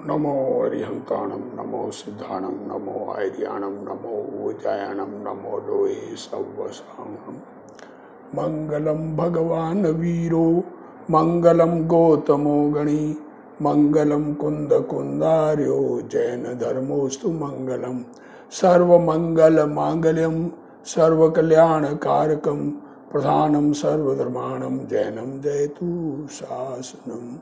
नमो अरिहंताणम, नमो सिद्धाणम, नमो आर्याणम, नमो ऊर्जायाणम, नमो लोहे सवसांगम। मंगलम भगवान वीरो, मंगलम गौतमो गणी, मंगलम कुंद कुंदार्यो, जैन धर्मोस्तु मंगलम। सर्वमंगल मांगल्यम सर्वकल्याणकारकम, प्रधानम सर्वधर्माणम, जैनम जयतु शासनम।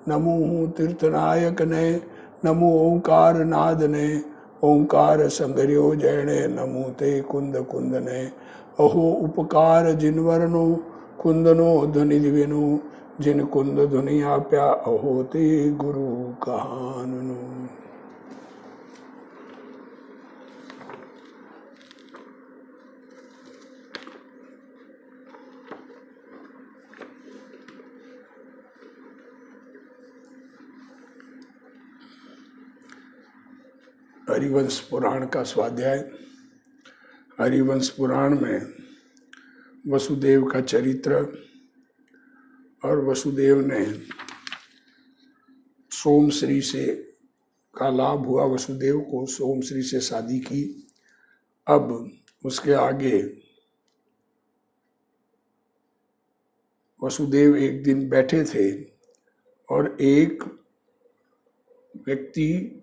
नमो तीर्थनायक ने, नमो ओंकार नाद ने, ओंकार संगर्यो जैने, नमो ते कुंद कुंद ने। अहो उपकार जिनवरनो, कुंदनो ध्वनि दिव्यनो, जिन कुंद ध्वनि आप्या, अहो ते गुरु कहाननो। हरिवंश पुराण का स्वाध्याय। हरिवंश पुराण में वसुदेव का चरित्र और वसुदेव ने सोमश्री से का लाभ हुआ, वसुदेव को सोमश्री से शादी की। अब उसके आगे वसुदेव एक दिन बैठे थे और एक व्यक्ति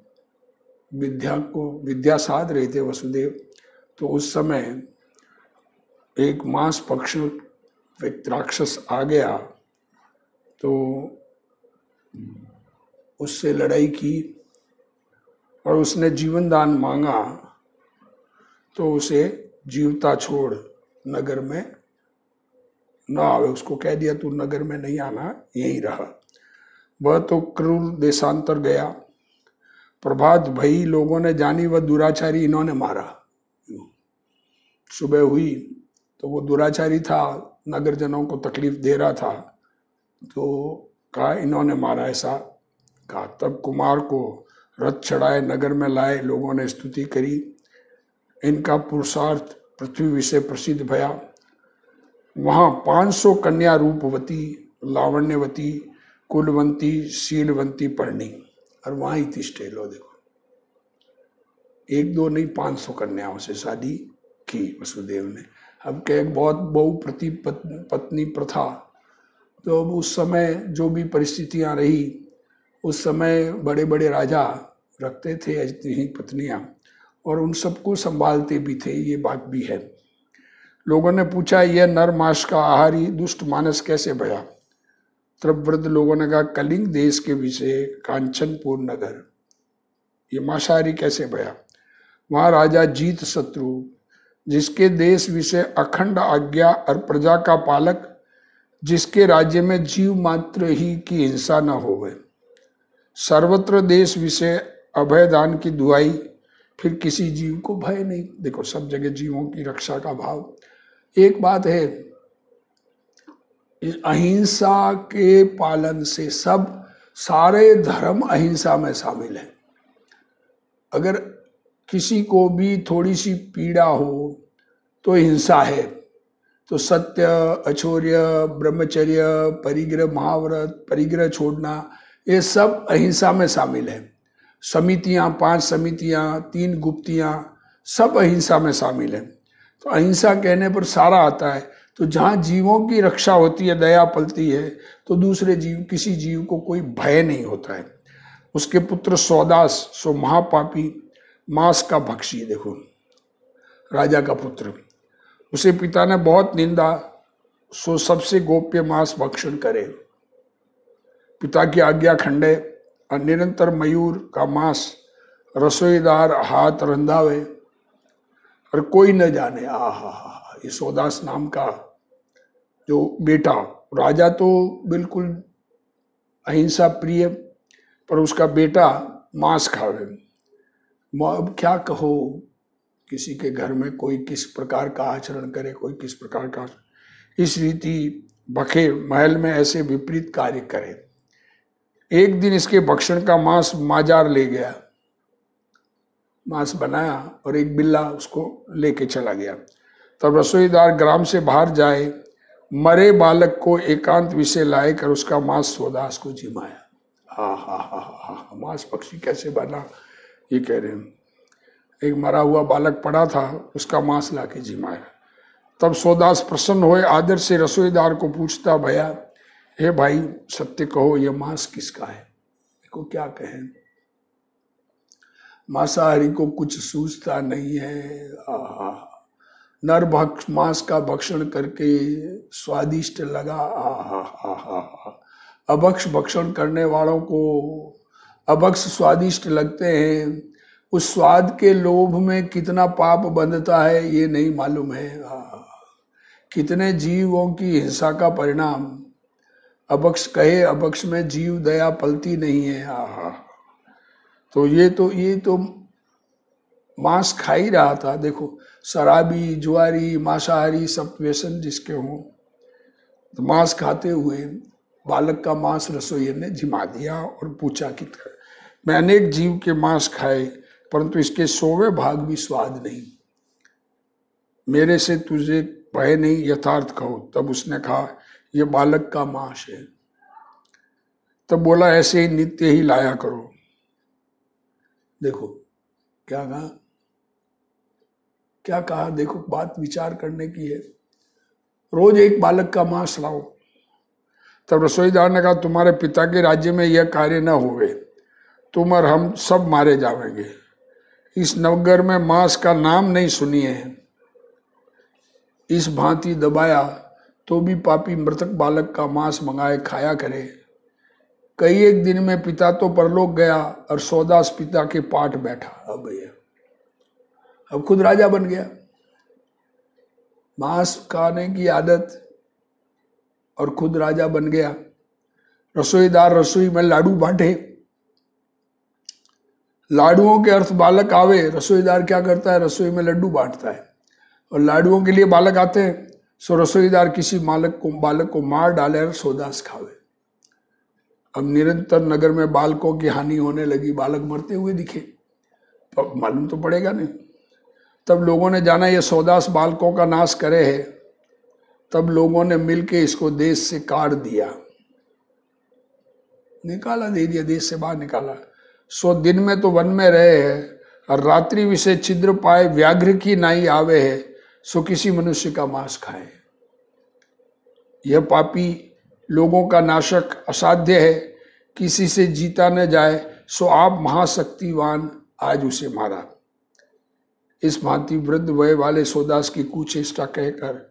विद्या साध रहे थे वसुदेव। तो उस समय एक मांस पक्ष राक्षस आ गया, तो उससे लड़ाई की और उसने जीवन दान मांगा, तो उसे जीवता छोड़ नगर में न आवे। उसको कह दिया तू नगर में नहीं आना, यहीं रहा। वह तो क्रूर देशांतर गया। प्रभात भई लोगों ने जानी, वह दुराचारी इन्होंने मारा। सुबह हुई तो वो दुराचारी था, नगर जनों को तकलीफ दे रहा था, तो कहा इन्होंने मारा, ऐसा कहा। तब कुमार को रथ चढ़ाए नगर में लाए, लोगों ने स्तुति करी। इनका पुरुषार्थ पृथ्वी विषय प्रसिद्ध भया। वहाँ 500 कन्या रूपवती, लावण्यवती, कुलवंती, शीलवंती पढ़नी, और वहाँ ही तिष्ठे। लो देखो, एक दो नहीं 500 कन्याओं से शादी की वसुदेव ने। अब क्या बहुत बहु प्रति पत्नी प्रथा, तो अब उस समय जो भी परिस्थितियां रही, उस समय बड़े बड़े राजा रखते थे ऐसी ही पत्नियां, और उन सबको संभालते भी थे, ये बात भी है। लोगों ने पूछा यह नर मांस का आहारी दुष्ट मानस कैसे भया? तब वृद्ध लोगों ने कहा कलिंग देश के विषय कांचनपुर नगर, ये मांसाहारी कैसे भया? वहां राजा जीत शत्रु, जिसके देश विषय अखंड आज्ञा और प्रजा का पालक, जिसके राज्य में जीव मात्र ही की हिंसा न होवे। सर्वत्र देश विषय अभय दान की दुआई, फिर किसी जीव को भय नहीं। देखो, सब जगह जीवों की रक्षा का भाव। एक बात है, अहिंसा के पालन से सब सारे धर्म अहिंसा में शामिल है। अगर किसी को भी थोड़ी सी पीड़ा हो तो हिंसा है। तो सत्य, अचौर्य, ब्रह्मचर्य, परिग्रह, महाव्रत, परिग्रह छोड़ना, ये सब अहिंसा में शामिल है। समितियां, 5 समितियां, 3 गुप्तियां, सब अहिंसा में शामिल है। तो अहिंसा कहने पर सारा आता है। तो जहाँ जीवों की रक्षा होती है, दया पलती है, तो दूसरे जीव, किसी जीव को कोई भय नहीं होता है। उसके पुत्र सौदास सो महापापी, मांस का भक्षी। देखो, राजा का पुत्र, उसे पिता ने बहुत निंदा, सो सबसे गोप्य मांस भक्षण करे। पिता की आज्ञा खंडे और निरंतर मयूर का मांस रसोईदार हाथ रंधावे और कोई न जाने। आहा, ये सौदास नाम का जो बेटा, राजा तो बिल्कुल अहिंसा प्रिय, पर उसका बेटा मांस खावे। अब क्या कहो, किसी के घर में कोई किस प्रकार का आचरण करे, कोई किस प्रकार का, इस रीति बखे महल में ऐसे विपरीत कार्य करे। एक दिन इसके भक्षण का मांस माजार ले गया, मांस बनाया और एक बिल्ला उसको लेके चला गया। तब रसोईदार ग्राम से बाहर जाए, मरे बालक को एकांत विषय लाए कर उसका मांस सौदास को जिमाया। हाँ हाँ हाँ हाँ, मांस पक्षी कैसे बना ये कह रहे हैं। एक मरा हुआ बालक पड़ा था, उसका मांस लाके जिमाया। तब सोदास प्रसन्न होए, आदर से रसोईदार को पूछता, भैया हे भाई सत्य कहो, ये मांस किसका है? देखो क्या कहें, मांसाहारी को कुछ सूझता नहीं है। आहा, नर भक्ष मांस का भक्षण करके स्वादिष्ट लगा। आहा आहा, अभक्ष भक्षण करने वालों को अभक्ष स्वादिष्ट लगते हैं। उस स्वाद के लोभ में कितना पाप बंधता है ये नहीं मालूम है। कितने जीवों की हिंसा का परिणाम। अभक्ष कहे, अभक्ष में जीव दया पलती नहीं है। आहा, तो ये तो मांस खा ही रहा था। देखो शराबी, जुआरी, मांसाहारी सब व्यसन जिसके हों, तो मांस खाते हुए बालक का मांस रसोइये ने जिमा दिया और पूछा कि मैं अनेक जीव के मांस खाए, परंतु इसके 100वें भाग भी स्वाद नहीं। मेरे से तुझे भय नहीं, यथार्थ कहो। तब उसने कहा ये बालक का मांस है। तब बोला ऐसे ही नित्य ही लाया करो। देखो क्या कहा, क्या कहा, देखो बात विचार करने की है। रोज एक बालक का मांस लाओ। तब रसोईदार ने कहा तुम्हारे पिता के राज्य में यह कार्य न होवे, तुम और हम सब मारे जाएंगे। इस नवगर में मांस का नाम नहीं सुनिए है। इस भांति दबाया तो भी पापी मृतक बालक का मांस मंगाए खाया करे। कई एक दिन में पिता तो परलोक गया और सौदास पिता के पाठ बैठा। अब भैया अब खुद राजा बन गया। मांस खाने की आदत और खुद राजा बन गया। रसोईदार रसोई में लाडू बांटे। लाडुओं के अर्थ बालक आवे, रसोईदार क्या करता है, रसोई में लड्डू बांटता है। और लाडुओं के लिए बालक आते हैं, सो रसोईदार किसी बालक को मार डाले और सौदास खावे। अब निरंतर नगर में बालकों की हानि होने लगी। बालक मरते हुए दिखे, तो मालूम तो पड़ेगा नहीं। तब लोगों ने जाना ये सौदास बालकों का नाश करे है। तब लोगों ने मिलके इसको देश से काट दिया, निकाला, दे दिया, देश से बाहर निकाला। सो दिन में तो वन में रहे हैं और रात्रि विषय छिद्र पाए व्याघ्र की नाई आवे है, सो किसी मनुष्य का मांस खाए। यह पापी लोगों का नाशक असाध्य है, किसी से जीता न जाए, सो आप महाशक्तिवान आज उसे मारा। इस भांति वृद्ध वय वाले सौदास की कुचेष्टा कहकर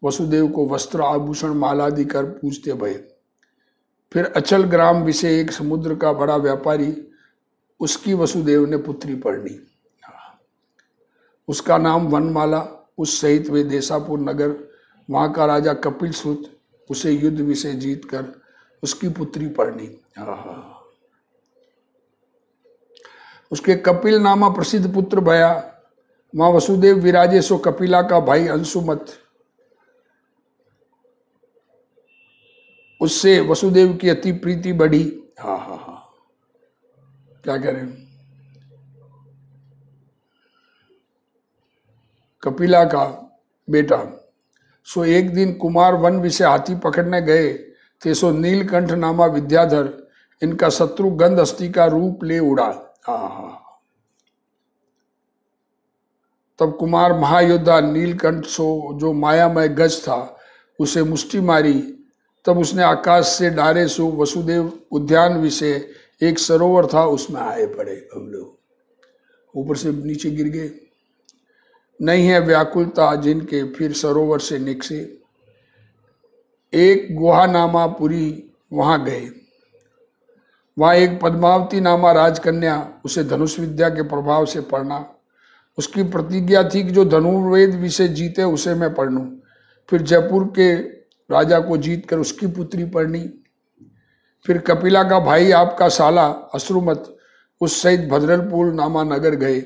वसुदेव को वस्त्र आभूषण मालादि कर पूजते भये। फिर अचल ग्राम विषय एक समुद्र का बड़ा व्यापारी, उसकी वसुदेव ने पुत्री पढ़नी। उसका नाम वनमाला। उस सहित वे देशापुर नगर, वहां का राजा कपिल सुत, उसे युद्ध विषय जीत कर उसकी पुत्री पढ़नी। उसके कपिल नामा प्रसिद्ध पुत्र भया। वहां वसुदेव विराजे, सो कपिला का भाई अंशुमत, उससे वसुदेव की अति प्रीति बढ़ी। क्या कह रहे हैं, कपिला का बेटा। सो एक दिन कुमार वन विषय हाथी पकड़ने गए थे, सो नीलकंठ नामा विद्याधर इनका शत्रु गंध हस्ती का रूप ले उड़ा। तब कुमार महायोद्धा नीलकंठ सो जो मायामय गज था उसे मुष्टि मारी। तब उसने आकाश से डारे, सो वसुदेव उद्यान विषय एक सरोवर था, उसमें आए पड़े। हम लोग ऊपर से नीचे गिर गए। नहीं है व्याकुलता जिनके, फिर सरोवर से निकसे। एक गुहा नामा पुरी वहां गए। वहां एक पद्मावती नामा राजकन्या, उसे धनुष विद्या के प्रभाव से पढ़ना। उसकी प्रतिज्ञा थी कि जो धनुर्वेद विषय जीते उसे मैं पढ़ लूं। फिर जयपुर के राजा को जीत कर उसकी पुत्री पढ़नी। फिर कपिला का भाई आपका साला अश्रुमत, उस सहित भद्रलपुर नामा नगर गए।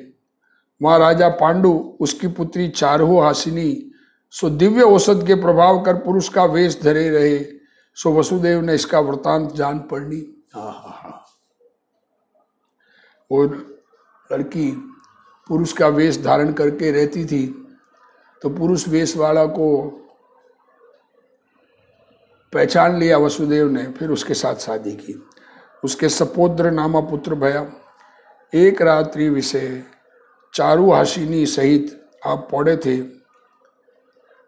वहां राजा पांडु, उसकी पुत्री चारहो हासिनी, सो दिव्य औषध के प्रभाव कर पुरुष का वेश धरे रहे। सो वसुदेव ने इसका वृतांत जान पढ़नी। और लड़की पुरुष का वेश धारण करके रहती थी, तो पुरुष वेश वाला को पहचान लिया वसुदेव ने, फिर उसके साथ शादी की। उसके सपोद्र नामा पुत्र भया। एक रात्रि विषय चारु हासिनी सहित आप पौड़े थे।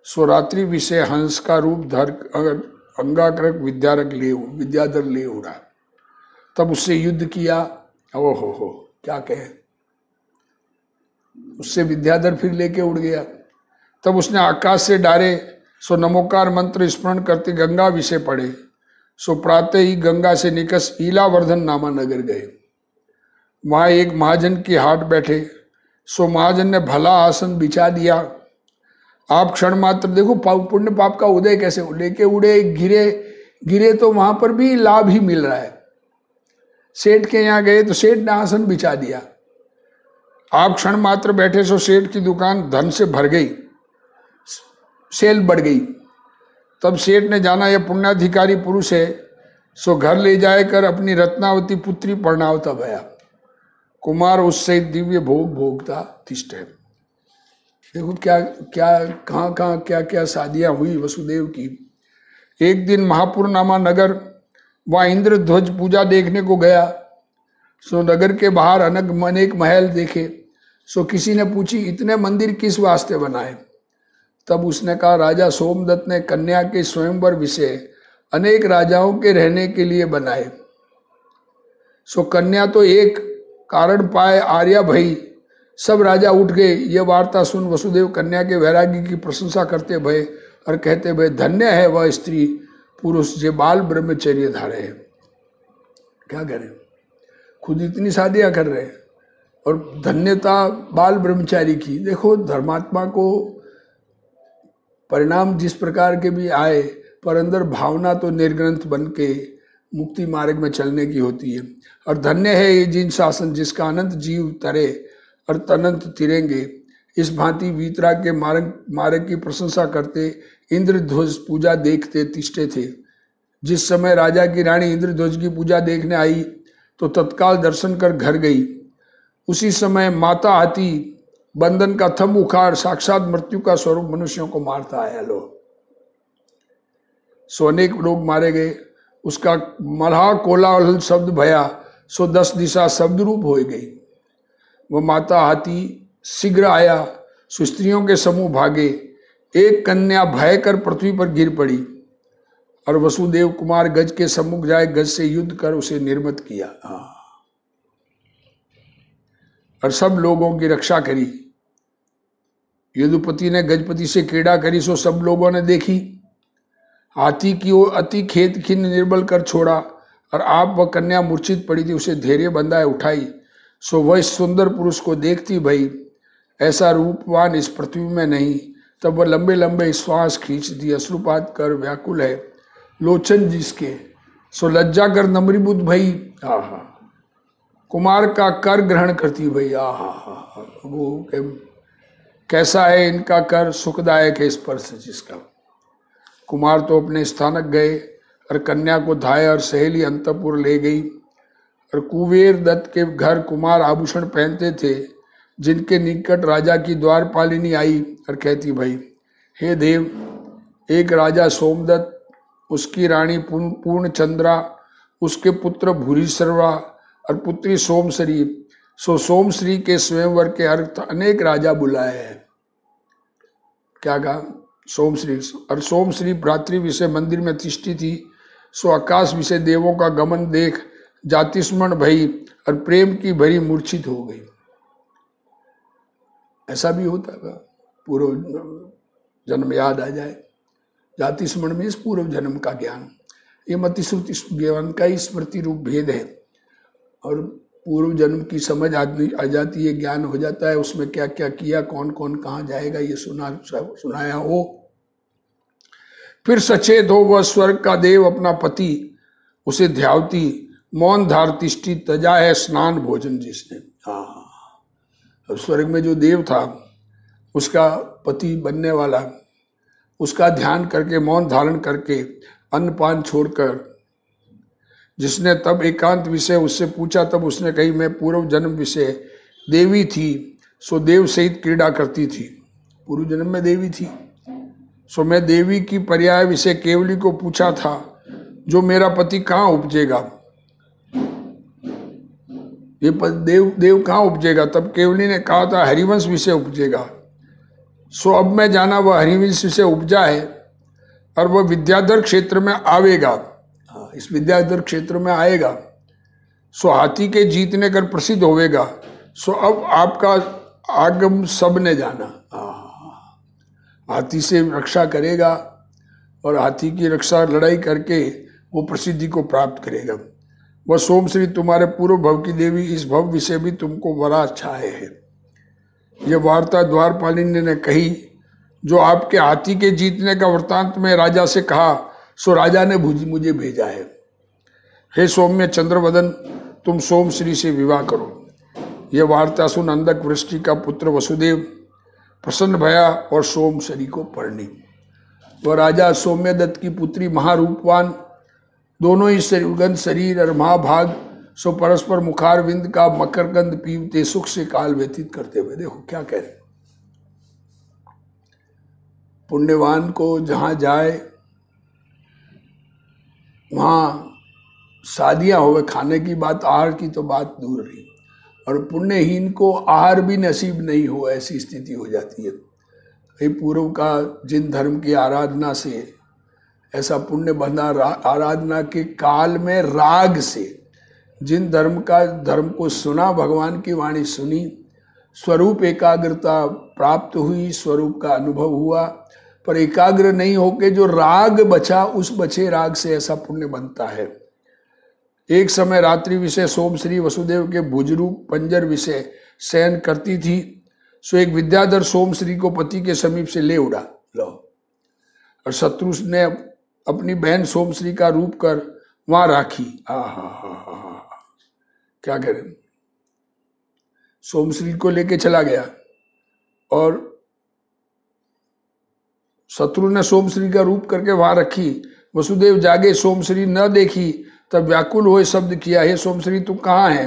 सो रात्रि विषय हंस का रूप धर अंगाकृक विद्याधर ले उड़ा। तब उससे युद्ध किया। ओ हो क्या कहे, उससे विद्याधर फिर लेके उड़ गया। तब उसने आकाश से डारे। सो नमोकार मंत्र स्मरण करते गंगा विषय पड़े। सो प्रातः ही गंगा से निकस ईलावर्धन नामा नगर गए। वहां एक महाजन की हाट बैठे। सो महाजन ने भला आसन बिछा दिया। आप क्षण मात्र देखो पुण्य पाप का उदय कैसे, लेके उड़े, गिरे तो वहां पर भी लाभ ही मिल रहा है। सेठ के यहाँ गए तो सेठ ने आसन बिछा दिया। आप क्षण मात्र बैठे सो सेठ की दुकान धन से भर गई, सेल बढ़ गई। तब सेठ ने जाना यह पुण्याधिकारी पुरुष है, सो घर ले जाकर अपनी रत्नावती पुत्री परणावता भया। कुमार उससे दिव्य भोग भोगता तिष्ठ है। देखो क्या क्या कहाँ कहाँ क्या क्या शादियां हुई वसुदेव की। एक दिन महापुर नामा नगर, वहाँ इंद्र ध्वज पूजा देखने को गया। सो नगर के बाहर अनेक महल देखे। सो किसी ने पूछी इतने मंदिर किस वास्ते बनाए। तब उसने कहा राजा सोमदत्त ने कन्या के स्वयंवर विषय अनेक राजाओं के रहने के लिए बनाए। सो कन्या तो एक कारण पाए आर्या भई, सब राजा उठ गए। ये वार्ता सुन वसुदेव कन्या के वैराग्य की प्रशंसा करते भय और कहते भय धन्य है वह स्त्री पुरुष जे बाल ब्रह्मचर्य धारे है। क्या करें, खुद इतनी शादियां कर रहे हैं और धन्यता बाल ब्रह्मचारी की। देखो धर्मात्मा को परिणाम जिस प्रकार के भी आए, पर अंदर भावना तो निर्ग्रंथ बन के मुक्ति मार्ग में चलने की होती है। और धन्य है ये जिन शासन जिसका अनंत जीव तरे और तनंत तिरेंगे। इस भांति वीतरा के मार्ग की प्रशंसा करते इंद्रध्वज पूजा देखते तिष्ठे थे। जिस समय राजा की रानी इंद्रध्वज की पूजा देखने आई तो तत्काल दर्शन कर घर गई। उसी समय माता हाथी बंधन का थंब उखाड़ साक्षात मृत्यु का स्वरूप मनुष्यों को मारता आया। लो सो अनेक लोग मारे गए। उसका मल्हा कोलाहल शब्द भया, सो 10 दिशा शब्द रूप हो गई। वह माता हाथी शीघ्र आया, सो स्त्रियों के समूह भागे। एक कन्या भय कर पृथ्वी पर गिर पड़ी और वसुदेव कुमार गज के सम्मुख जाए, गज से युद्ध कर उसे निर्मत किया। और सब लोगों की रक्षा करी। यदुपति ने गजपति से क्रीड़ा करी, सो सब लोगों ने देखी। हाथी की ओर अति खेत खिन्न निर्बल कर छोड़ा और आप वह कन्या मूर्छित पड़ी थी, उसे धैर्य बंधाए उठाई। सो वह सुंदर पुरुष को देखती भई ऐसा रूपवान इस पृथ्वी में नहीं। तब वह लंबे लंबे श्वास खींचती, अश्रुपात कर व्याकुल है लोचन जिसके, सो लज्जा कर नम्रीभूत भई। आहा कुमार का कर ग्रहण करती भई। आहा वो कैसा है इनका कर, सुखदायक है स्पर्श जिसका। कुमार तो अपने स्थानक गए और कन्या को धाय और सहेली अंतपुर ले गई। और कुबेर दत्त के घर कुमार आभूषण पहनते थे, जिनके निकट राजा की द्वारपालिनी आई और कहती भई हे देव, एक राजा सोमदत्त, उसकी रानी पूर्णचंद्रा, उसके पुत्र भूरिश्रवा और पुत्री सोमश्री। सो सोमश्री के स्वयंवर के अर्थ अनेक राजा बुलाए हैं। क्या कहा सोमश्री। और सोमश्री भ्रातृ विषय मंदिर में तिष्ठी थी। सो आकाश विषय देवों का गमन देख जातिस्मरण भई और प्रेम की भरी मूर्छित हो गई। ऐसा भी होता है, पूर्व जन्म याद आ जाए। जाति स्मरण में इस पूर्व जन्म का ज्ञान, ये मति श्रुति ज्ञान का ही स्मृति रूप भेद है। और पूर्व जन्म की समझ आदमी आ जाती है, ज्ञान हो जाता है, उसमें क्या क्या किया, कौन कौन कहाँ जाएगा, ये सुनाया हो। फिर सचेत हो वह स्वर्ग का देव अपना पति, उसे ध्यावती मौन धार तिष्ठी, तजा है स्नान भोजन जिसने। हाँ, अब स्वर्ग में जो देव था उसका पति बनने वाला, उसका ध्यान करके मौन धारण करके अन्नपान छोड़कर, जिसने तब एकांत विषय उससे पूछा, तब उसने कही मैं पूर्व जन्म विषय देवी थी, सो देव सहित क्रीड़ा करती थी। पूर्व जन्म में देवी थी, सो मैं देवी की पर्याय विषय केवली को पूछा था, जो मेरा पति कहाँ उपजेगा। ये देव देव कहाँ उपजेगा? तब केवली ने कहा था हरिवंश विषय उपजेगा। सो अब मैं जाना वह हरिवंश विषय उपजा है और वह विद्याधर क्षेत्र में आवेगा। इस विद्याधर क्षेत्र में आएगा। सो हाथी के जीतने कर प्रसिद्ध होवेगा। सो अब आपका आगम सब ने जाना। हाथी से रक्षा करेगा और हाथी की रक्षा लड़ाई करके वो प्रसिद्धि को प्राप्त करेगा। वह सोमश्री तुम्हारे पूर्व भव की देवी, इस भव विषय भी तुमको बड़ा अच्छा है। यह वार्ता द्वारपालिनी ने कही जो आपके हाथी के जीतने का वृत्तांत में राजा से कहा, सो राजा ने मुझे भेजा है। हे सौम्य चंद्रवदन, तुम सोमश्री से विवाह करो। यह वार्ता सुन अंधक वृष्टि का पुत्र वसुदेव प्रसन्न भया और सोमश्री को परणी। वह राजा सौम्यदत्त की पुत्री महारूपवान, दोनों ही सुगंध शरीर और महाभाग, सो परस्पर मुखारविंद का मकरकंद पीवते सुख से काल व्यतीत करते हुए। देखो क्या कह रहे, पुण्यवान को जहां जाए वहां शादियां होवे, खाने की बात, आहार की तो बात दूर रही, और पुण्यहीन को आहार भी नसीब नहीं हो, ऐसी स्थिति हो जाती है। ये पूर्व का जिन धर्म की आराधना से ऐसा पुण्य बंधा, आराधना के काल में राग से जिन धर्म को सुना, भगवान की वाणी सुनी, स्वरूप एकाग्रता प्राप्त हुई, स्वरूप का अनुभव हुआ, पर एकाग्र नहीं होके जो राग बचा, उस बचे राग से ऐसा पुण्य बनता है। एक समय रात्रि विषय सोमश्री वसुदेव के भुजरूप पंजर विषय शयन करती थी। सो एक विद्याधर सोमश्री को पति के समीप से ले उड़ा। लो, और शत्रु ने अपनी बहन सोमश्री का रूप कर वहां राखी। क्या करें, सोमश्री को लेके चला गया और शत्रु ने सोमश्री का रूप करके वहां रखी। वसुदेव जागे, सोमश्री न देखी, तब व्याकुल हुए शब्द किया, हे सोमश्री तू कहाँ है?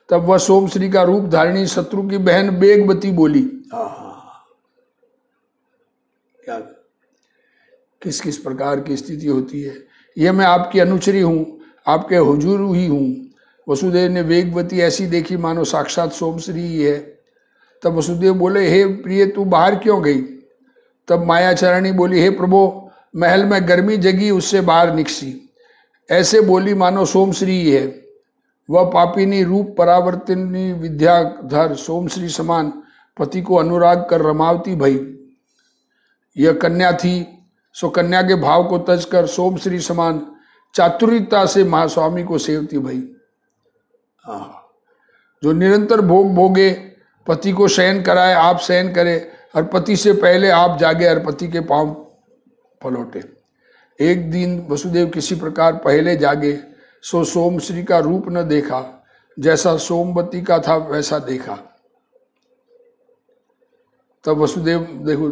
तब वह सोमश्री का रूप धारिणी शत्रु की बहन बेगवती बोली। क्या किस किस प्रकार की स्थिति होती है। यह मैं आपकी अनुचरी हूँ, आपके हुजूर ही हूँ। वसुदेव ने वेगवती ऐसी देखी मानो साक्षात सोमश्री ही है। तब वसुदेव बोले, हे प्रिय तू बाहर क्यों गई? तब मायाचरणी बोली, हे प्रभो महल में गर्मी जगी, उससे बाहर निकसी। ऐसे बोली मानो सोमश्री ही है। वह पापिनी रूप परावर्तिनी विद्याधर सोमश्री समान पति को अनुराग कर रमावती भई। यह कन्या थी, सो कन्या के भाव को तज कर सोमश्री समान चातुर्यता से महास्वामी को सेवती भई। जो निरंतर भोग भोगे, पति को शयन कराए, आप शयन करे, और पति से पहले आप जागे और पति के पांव पलौटे। एक दिन वसुदेव किसी प्रकार पहले जागे, सो सोमश्री का रूप न देखा, जैसा सोमवती का था वैसा देखा। तब वसुदेव देखो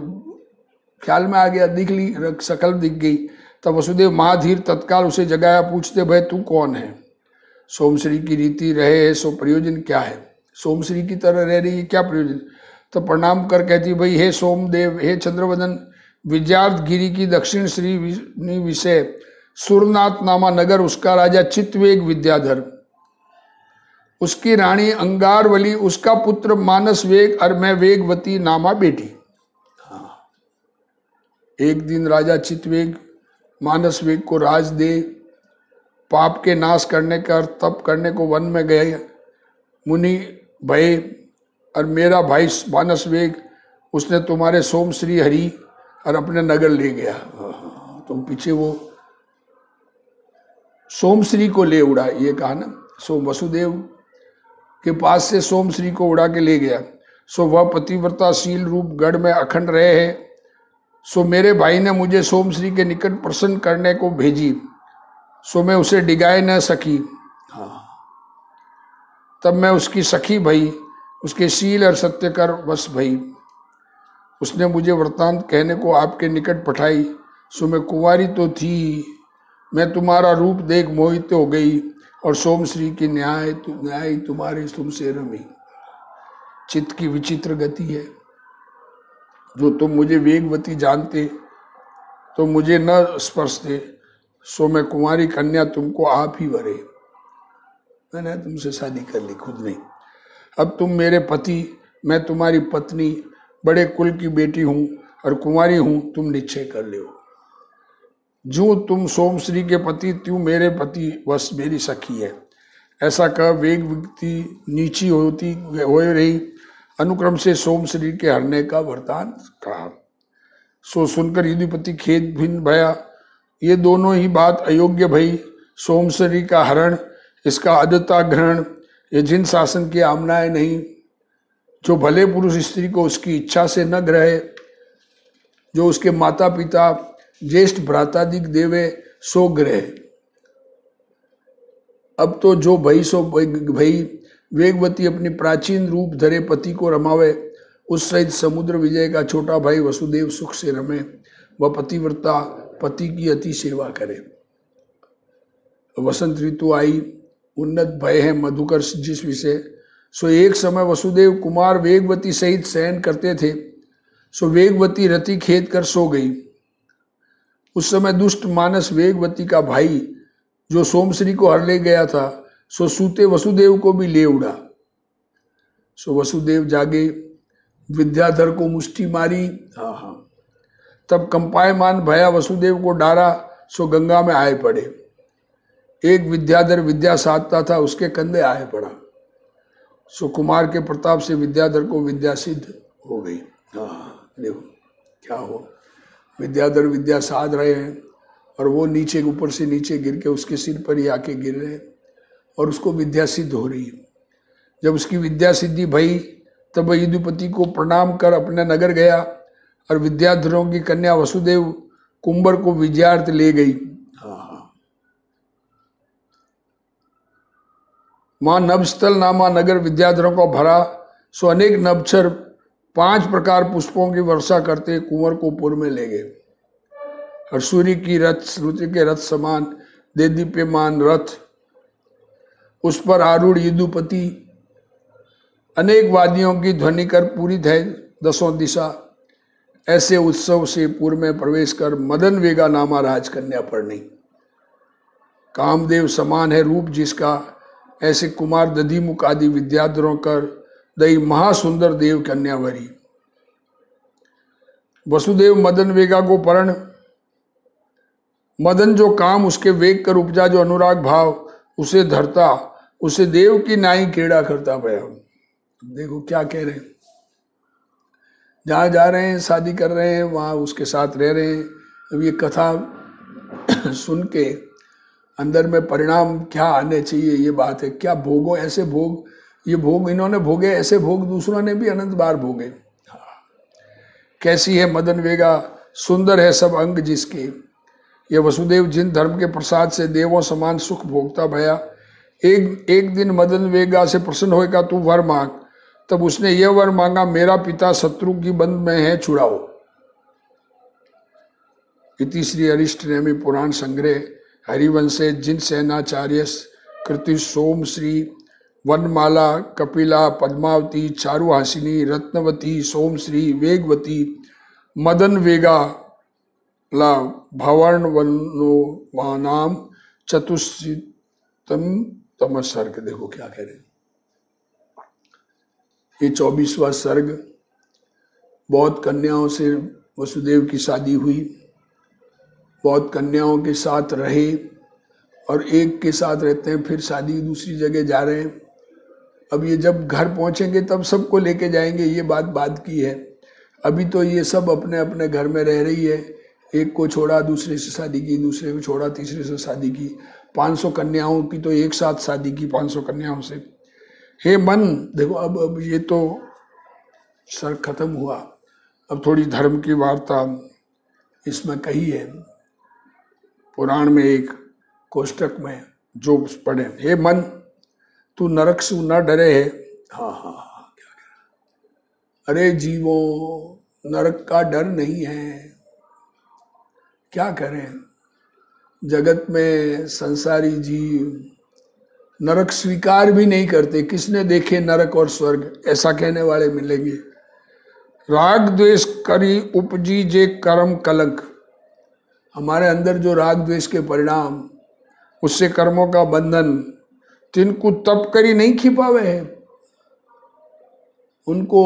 ख्याल में आ गया, दिख ली, शकल दिख गई। तब वसुदेव महाधीर तत्काल उसे जगाया, पूछते भाई तू कौन है? सोमश्री की रीति रहे है, सो प्रयोजन क्या है? सोमश्री की तरह रह रही है, क्या प्रयोजन? तो प्रणाम कर कहती, भाई हे सोमदेव, हे चंद्रवदन, विद्यार्थ गिरी की दक्षिण श्री विषय सुरनाथ नामा नगर, उसका राजा चित्तवेग विद्याधर, उसकी रानी अंगारवली, उसका पुत्र मानस वेग, और मैं वेगवती नामा बेटी। एक दिन राजा चित्तवेग मानस वेग को राज दे पाप के नाश करने का तप करने को वन में गए। मुनि भय, और मेरा भाई मानस वेग, उसने तुम्हारे सोमश्री हरि और अपने नगर ले गया। तुम पीछे वो सोमश्री को ले उड़ा, ये कहा ना। सो वसुदेव के पास से सोमश्री को उड़ा के ले गया। सो वह पतिव्रताशील रूप गढ़ में अखंड रहे हैं। सो मेरे भाई ने मुझे सोमश्री के निकट प्रसन्न करने को भेजी, सो मैं उसे डिगाए न सकी। तब मैं उसकी सखी भई, उसके शील और सत्य कर वश भई। उसने मुझे वृत्तांत कहने को आपके निकट पठाई। सो मैं कुंवारी तो थी, मैं तुम्हारा रूप देख मोहित हो गई, और सोमश्री की न्याय तुम्हारे तुमसे रमी। चित्त की विचित्र गति है। जो तुम मुझे वेगवती जानते तो मुझे न स्पर्शते, सो मैं कुंवारी कन्या तुमको आप ही वरे। मैंने तुमसे शादी कर ली, खुद नहीं। अब तुम मेरे पति, मैं तुम्हारी पत्नी, बड़े कुल की बेटी हूँ और कुंवारी हूँ, तुम निश्चय कर लो। जो तुम सोमश्री के पति, त्यों मेरे पति वश मेरी सखी है। ऐसा कह वेग व्यक्ति नीची होती हो रही, अनुक्रम से सोमश्री के हरने का वरदान कहा। सो सुनकर यदुपति खेद भिन्न भया, ये दोनों ही बात अयोग्य भई। सोमश्री का हरण, इसका अदता ग्रहण, ये जिन शासन की आमनाएं नहीं। जो भले पुरुष स्त्री को उसकी इच्छा से न ग्रहे, जो उसके माता पिता ज्येष्ठ भ्रातादिक देवे, सो ग्रहे। अब तो जो भई सो भई, वेगवती अपनी प्राचीन रूप धरे पति को रमावे, उस सहित समुद्र विजय का छोटा भाई वसुदेव सुख से रमे, वह पतिव्रता पति की अति सेवा करे। वसंत ऋतु आई, उन्नत भय है मधुकर जिस विषय। सो एक समय वसुदेव कुमार वेगवती सहित शयन करते थे। सो वेगवती रति खेद कर सो गई। उस समय दुष्ट मानस वेगवती का भाई, जो सोमश्री को हर ले गया था, सो सूते वसुदेव को भी ले उड़ा। सो वसुदेव जागे, विद्याधर को मुष्टि मारी। तब कंपायमान भया वसुदेव को डारा, सो गंगा में आए पड़े। एक विद्याधर विद्या साधता था, उसके कंधे आए पड़ा। सो कुमार के प्रताप से विद्याधर को विद्या सिद्ध हो गई। देखो क्या हो, विद्याधर विद्या साध रहे हैं और वो नीचे ऊपर से नीचे गिर के उसके सिर पर ही आके गिर रहे हैं और उसको विद्या सिद्ध हो रही है। जब उसकी विद्या सिद्धि भई, तब यदुपति को प्रणाम कर अपने नगर गया और विद्याधरों की कन्या वसुदेव कुंबर को विजयार्थ ले गई। मां नभस्थल नामा नगर विद्याधरों को भरा। सो अनेक नभक्षर 5 प्रकार पुष्पों की वर्षा करते कुंवर को पुर में ले गए। और सूर्य की रथ, सूर्य के रथ समान देदीप्यमान रथ, उस पर आरूढ़ यदुपति, अनेक वादियों की ध्वनि कर पूरित है 10 दिशा। ऐसे उत्सव से पूर्व में प्रवेश कर मदन वेगा नामा राजकन्या पढ़नी। कामदेव समान है रूप जिसका, ऐसे कुमार दधिमुख आदि विद्याधरों कर दई महासुंदर देव कन्यावरी। वसुदेव मदन वेगा को परण, मदन जो काम उसके वेग कर उपजा, जो अनुराग भाव उसे धरता, उसे देव की नाई क्रीड़ा करता भया। देखो क्या कह रहे हैं, जहाँ जा रहे हैं शादी कर रहे हैं, वहाँ उसके साथ रह रहे हैं। अब ये कथा सुन के अंदर में परिणाम क्या आने चाहिए, ये बात है। क्या भोगो ऐसे भोग, ये भोग इन्होंने भोगे, ऐसे भोग दूसरों ने भी अनंत बार भोगे। कैसी है मदन वेगा, सुंदर है सब अंग जिसके। ये वसुदेव जिन धर्म के प्रसाद से देवों समान सुख भोगता भया। एक दिन मदन वेगा से प्रसन्न होएगा, तू वर मांग। तब उसने यह वर मांगा, मेरा पिता शत्रु की बंद में है, छुड़ाओ। इति श्री अरिष्ट नेमि पुराण संग्रह हरिवंशे जिन सेनाचार्य कृति सोम श्री वनमाला कपिला पद्मावती चारुहासिनी रत्नवती सोमश्री वेगवती मदन वेगा ला भवर्ण वनो नाम चतुष्तम तम सर्ग। देखो क्या कह रहे हैं, ये 24वां सर्ग। बहुत कन्याओं से वसुदेव की शादी हुई, बहुत कन्याओं के साथ रहे और एक के साथ रहते हैं, फिर शादी दूसरी जगह जा रहे हैं। अब ये जब घर पहुंचेंगे तब सबको लेके जाएंगे, ये बात बाद की है। अभी तो ये सब अपने अपने घर में रह रही है। एक को छोड़ा दूसरे से शादी की, दूसरे को छोड़ा तीसरे से शादी की। 500 कन्याओं की तो एक साथ शादी की, 500 कन्याओं से। हे मन, देखो अब ये तो सर्ग खत्म हुआ। अब थोड़ी धर्म की वार्ता इसमें कही है पुराण में, एक कोष्टक में जो पढ़े। हे मन, तू नरक से न डरे है। हाँ, क्या कह रहा, अरे जीवों, नरक का डर नहीं है। क्या करें, जगत में संसारी जीव नरक स्वीकार भी नहीं करते। किसने देखे नरक और स्वर्ग, ऐसा कहने वाले मिलेंगे। राग द्वेष करी उपजी जे कर्म कलंक। हमारे अंदर जो राग द्वेष के परिणाम, उससे कर्मों का बंधन, तिनको तप करी नहीं खिपावे है, उनको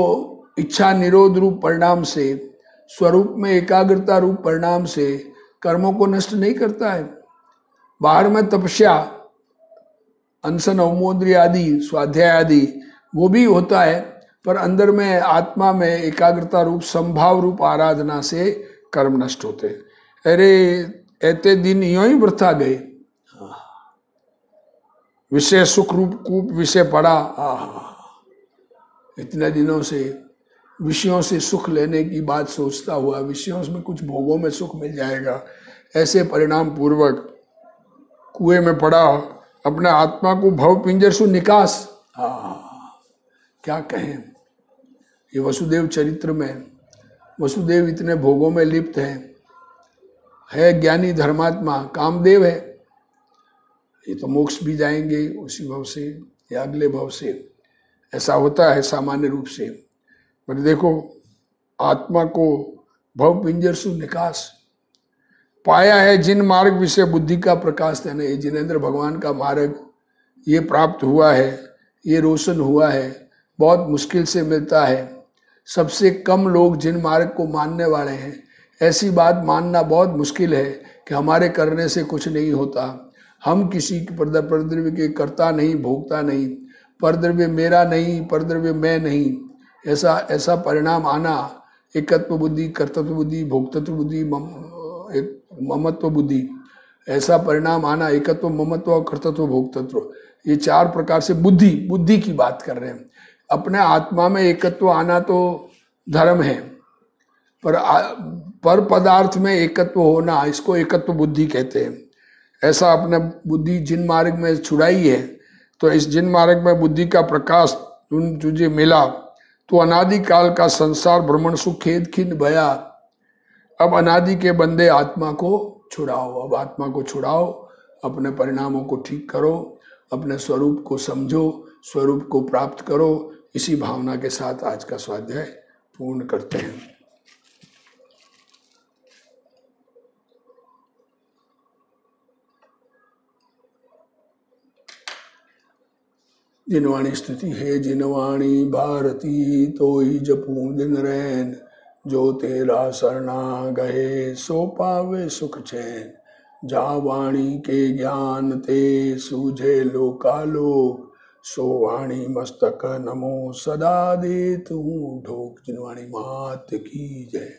इच्छा निरोध रूप परिणाम से, स्वरूप में एकाग्रता रूप परिणाम से कर्मों को नष्ट नहीं करता है। बाहर में तपस्या, अनशन, अवमोद्री आदि, स्वाध्याय आदि वो भी होता है, पर अंदर में आत्मा में एकाग्रता रूप संभाव रूप आराधना से कर्म नष्ट होते। अरे ऐते दिन यूं ही वृथा गए, विषय सुख रूप कूप विषय पड़ा, इतने दिनों से विषयों से सुख लेने की बात सोचता हुआ, विषयों में कुछ भोगों में सुख मिल जाएगा, ऐसे परिणाम पूर्वक कुएं में पड़ा, अपने आत्मा को भव पिंजर से निकास। क्या कहें, ये वसुदेव चरित्र में वसुदेव इतने भोगों में लिप्त है ज्ञानी धर्मात्मा, कामदेव है, ये तो मोक्ष भी जाएंगे उसी भव से या अगले भव से, ऐसा होता है सामान्य रूप से। पर देखो आत्मा को भव पिंजर से निकास पाया है, जिन मार्ग विषय बुद्धि का प्रकाश देने, ये जिनेंद्र भगवान का मार्ग ये प्राप्त हुआ है, ये रोशन हुआ है, बहुत मुश्किल से मिलता है। सबसे कम लोग जिन मार्ग को मानने वाले हैं, ऐसी बात मानना बहुत मुश्किल है कि हमारे करने से कुछ नहीं होता, हम किसी परद्रव्य के कर्ता नहीं, भोगता नहीं, परद्रव्य मेरा नहीं, परद्रव्य मैं नहीं, ऐसा परिणाम आना, एकत्व बुद्धि, कर्तव्य बुद्धि, भोक्तृत्व बुद्धि, ममत्व बुद्धि, ऐसा परिणाम आना, एकत्व, ममत्व, कर्तृत्व, भोक्तृत्व, ये चार प्रकार से बुद्धि की बात कर रहे हैं। अपने आत्मा में एकत्व आना तो धर्म है, पर पदार्थ में एकत्व होना, इसको एकत्व बुद्धि कहते हैं। ऐसा अपने बुद्धि जिन मार्ग में छुड़ाई है, तो इस जिन मार्ग में बुद्धि का प्रकाश तुझे मिला, तो अनादि काल का संसार भ्रमण सुख खेद खिन्न भया। अब अनादि के बंदे आत्मा को छुड़ाओ, अब आत्मा को छुड़ाओ, अपने परिणामों को ठीक करो, अपने स्वरूप को समझो, स्वरूप को प्राप्त करो। इसी भावना के साथ आज का स्वाध्याय पूर्ण करते हैं। जिनवाणी स्तुति है जिनवाणी भारती, तो ही जपूं दिन रैन, जो तेरा शरणा गए सो पावे सुख चैन। जा वाणी के ज्ञान ते सूझे लोकालोक, सो वाणी मस्तक नमो सदा दे तू ढोक। जिनवाणी मात की जय।